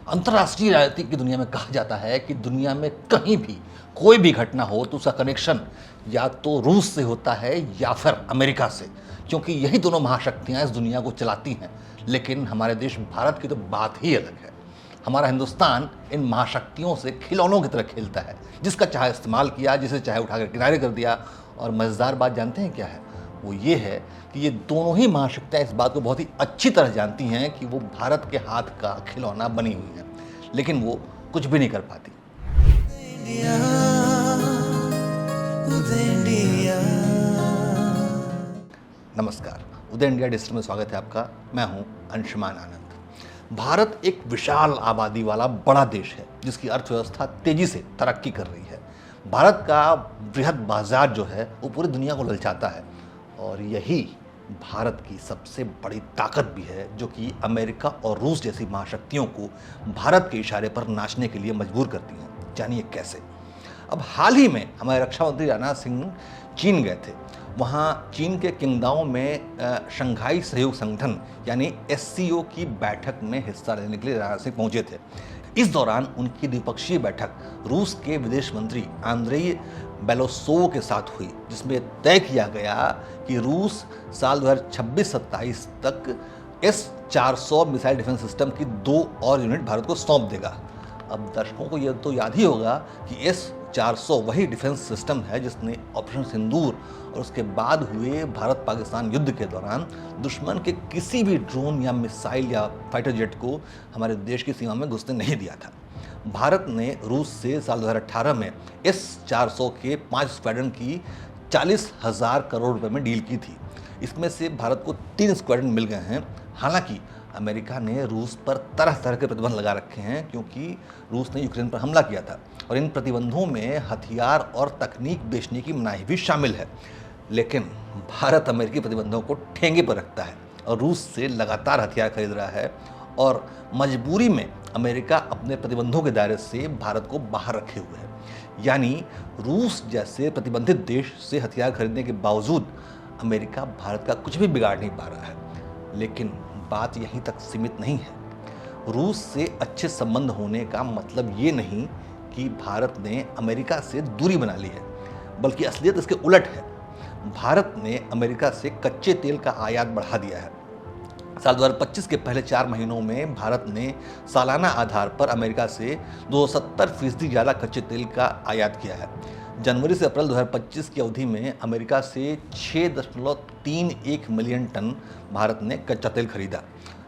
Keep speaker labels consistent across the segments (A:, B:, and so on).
A: अंतर्राष्ट्रीय राजनीति की दुनिया में कहा जाता है कि दुनिया में कहीं भी कोई भी घटना हो तो उसका कनेक्शन या तो रूस से होता है या फिर अमेरिका से, क्योंकि यही दोनों महाशक्तियां इस दुनिया को चलाती हैं। लेकिन हमारे देश भारत की तो बात ही अलग है। हमारा हिंदुस्तान इन महाशक्तियों से खिलौनों की तरह खेलता है, जिसका चाहे इस्तेमाल किया, जिसे चाहे उठाकर किनारे कर दिया। और मज़ेदार बात जानते हैं क्या है? वो ये है कि ये दोनों ही महाशक्तियाँ इस बात को बहुत ही अच्छी तरह जानती हैं कि वो भारत के हाथ का खिलौना बनी हुई हैं, लेकिन वो कुछ भी नहीं कर पाती। नमस्कार, उदय इंडिया डिजिटल में स्वागत है आपका। मैं हूं अंशुमान आनंद। भारत एक विशाल आबादी वाला बड़ा देश है जिसकी अर्थव्यवस्था तेजी से तरक्की कर रही है। भारत का बृहद बाजार जो है वो पूरी दुनिया को ललचाता है, और यही भारत की सबसे बड़ी ताकत भी है जो कि अमेरिका और रूस जैसी महाशक्तियों को भारत के इशारे पर नाचने के लिए मजबूर करती हैं। जानिए कैसे। अब हाल ही में हमारे रक्षा मंत्री राजनाथ सिंह चीन गए थे। वहाँ चीन के किंगदाओ में शंघाई सहयोग संगठन यानी SCO की बैठक में हिस्सा लेने के लिए राजनाथ सिंह पहुंचे थे। इस दौरान उनकी द्विपक्षीय बैठक रूस के विदेश मंत्री आंद्रेई बेलोसोव के साथ हुई, जिसमें तय किया गया कि रूस साल 2026-27 तक S-400 मिसाइल डिफेंस सिस्टम की 2 और यूनिट भारत को सौंप देगा। अब दर्शकों को यह तो याद ही होगा कि S-400 वही डिफेंस सिस्टम है जिसने ऑपरेशन सिंदूर और उसके बाद हुए भारत पाकिस्तान युद्ध के दौरान दुश्मन के किसी भी ड्रोन या मिसाइल या फाइटर जेट को हमारे देश की सीमा में घुसने नहीं दिया था। भारत ने रूस से साल 2018 में S-400 के 5 स्क्वाड्रन की 40,000 करोड़ रुपए में डील की थी। इसमें से भारत को 3 स्क्वाड्रन मिल गए हैं। हालांकि अमेरिका ने रूस पर तरह तरह के प्रतिबंध लगा रखे हैं, क्योंकि रूस ने यूक्रेन पर हमला किया था और इन प्रतिबंधों में हथियार और तकनीक बेचने की मनाही भी शामिल है। लेकिन भारत अमेरिकी प्रतिबंधों को ठेंगे पर रखता है और रूस से लगातार हथियार खरीद रहा है, और मजबूरी में अमेरिका अपने प्रतिबंधों के दायरे से भारत को बाहर रखे हुए है। यानी रूस जैसे प्रतिबंधित देश से हथियार खरीदने के बावजूद अमेरिका भारत का कुछ भी बिगाड़ नहीं पा रहा है। लेकिन बात यहीं तक सीमित नहीं है। रूस से अच्छे संबंध होने का मतलब ये नहीं कि भारत ने अमेरिका से दूरी बना ली है, बल्कि असलियत इसके उलट है। भारत ने अमेरिका से कच्चे तेल का आयात बढ़ा दिया है। साल 2025 के पहले 4 महीनों में भारत ने सालाना आधार पर अमेरिका से 270% ज़्यादा कच्चे तेल का आयात किया है। जनवरी से अप्रैल 2025 की अवधि में अमेरिका से 6.31 मिलियन टन भारत ने कच्चा तेल खरीदा,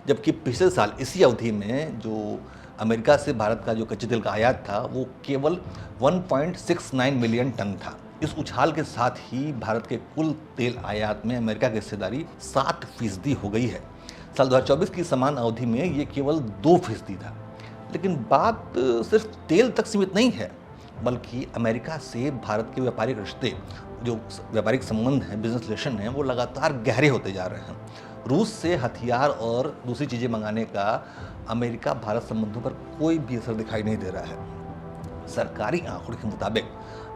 A: जबकि पिछले साल इसी अवधि में जो अमेरिका से भारत का जो कच्चे तेल का आयात था वो केवल 1.69 मिलियन टन था। इस उछाल के साथ ही भारत के कुल तेल आयात में अमेरिका की हिस्सेदारी 7% हो गई है। साल 2024 की समान अवधि में ये केवल 2% था। लेकिन बात सिर्फ तेल तक सीमित नहीं है, बल्कि अमेरिका से भारत के व्यापारिक रिश्ते, जो व्यापारिक संबंध हैं, बिजनेस रिलेशन हैं, वो लगातार गहरे होते जा रहे हैं। रूस से हथियार और दूसरी चीज़ें मंगाने का अमेरिका भारत संबंधों पर कोई भी असर दिखाई नहीं दे रहा है। सरकारी आंकड़ों के मुताबिक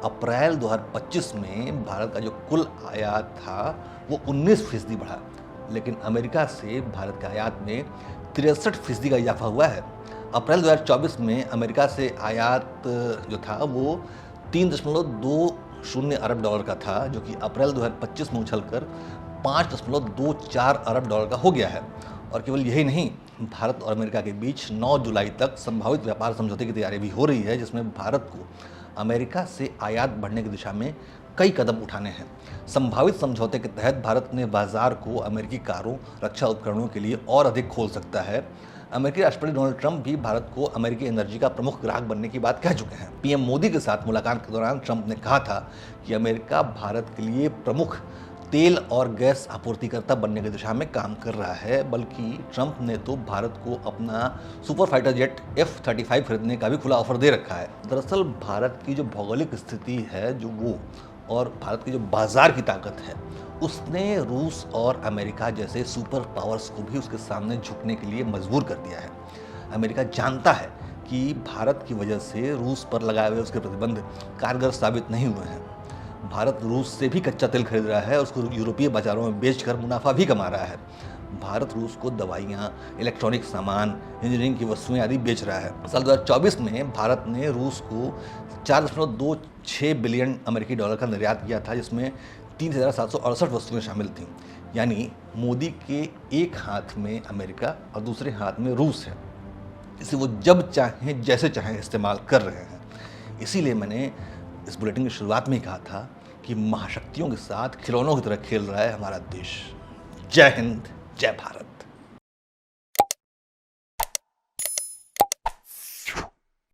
A: अप्रैल 2025 में भारत का जो कुल आयात था वो 19% बढ़ा, लेकिन अमेरिका से भारत के आयात में 63% का इजाफा हुआ है। अप्रैल 2024 में अमेरिका से आयात जो था वो 3.20 अरब डॉलर का था, जो कि अप्रैल 2025 में उछलकर 5.24 अरब डॉलर का हो गया है। और केवल यही नहीं, भारत और अमेरिका के बीच 9 जुलाई तक संभावित व्यापार समझौते की तैयारी भी हो रही है, जिसमें भारत को अमेरिका से आयात बढ़ने की दिशा में कई कदम उठाने हैं। संभावित समझौते के तहत भारत ने बाजार को अमेरिकी कारों, रक्षा उपकरणों के लिए और अधिक खोल सकता है। अमेरिकी राष्ट्रपति डोनाल्ड ट्रंप भी भारत को अमेरिकी एनर्जी का प्रमुख ग्राहक बनने की बात कह चुके हैं। PM मोदी के साथ मुलाकात के दौरान ट्रंप ने कहा था कि अमेरिका भारत के लिए प्रमुख तेल और गैस आपूर्तिकर्ता बनने की दिशा में काम कर रहा है। बल्कि ट्रंप ने तो भारत को अपना सुपर फाइटर जेट F-35 खरीदने का भी खुला ऑफर दे रखा है। दरअसल भारत की जो भौगोलिक स्थिति है और भारत की जो बाजार की ताकत है, उसने रूस और अमेरिका जैसे सुपर पावर्स को भी उसके सामने झुकने के लिए मजबूर कर दिया है। अमेरिका जानता है कि भारत की वजह से रूस पर लगाए हुए उसके प्रतिबंध कारगर साबित नहीं हुए हैं। भारत रूस से भी कच्चा तेल खरीद रहा है और उसको यूरोपीय बाजारों में बेचकर मुनाफा भी कमा रहा है। भारत रूस को दवाइयाँ, इलेक्ट्रॉनिक सामान, इंजीनियरिंग की वस्तुएं आदि बेच रहा है। साल 2024 में भारत ने रूस को 4.26 बिलियन अमेरिकी डॉलर का निर्यात किया था, जिसमें 3,768 वस्तुएं शामिल थीं। यानी मोदी के एक हाथ में अमेरिका और दूसरे हाथ में रूस है, इसे वो जब चाहें जैसे चाहें इस्तेमाल कर रहे हैं। इसीलिए मैंने इस बुलेटिन की शुरुआत में ही कहा था कि महाशक्तियों के साथ खिलौनों की तरह खेल रहा है हमारा देश। जय हिंद, जय भारत।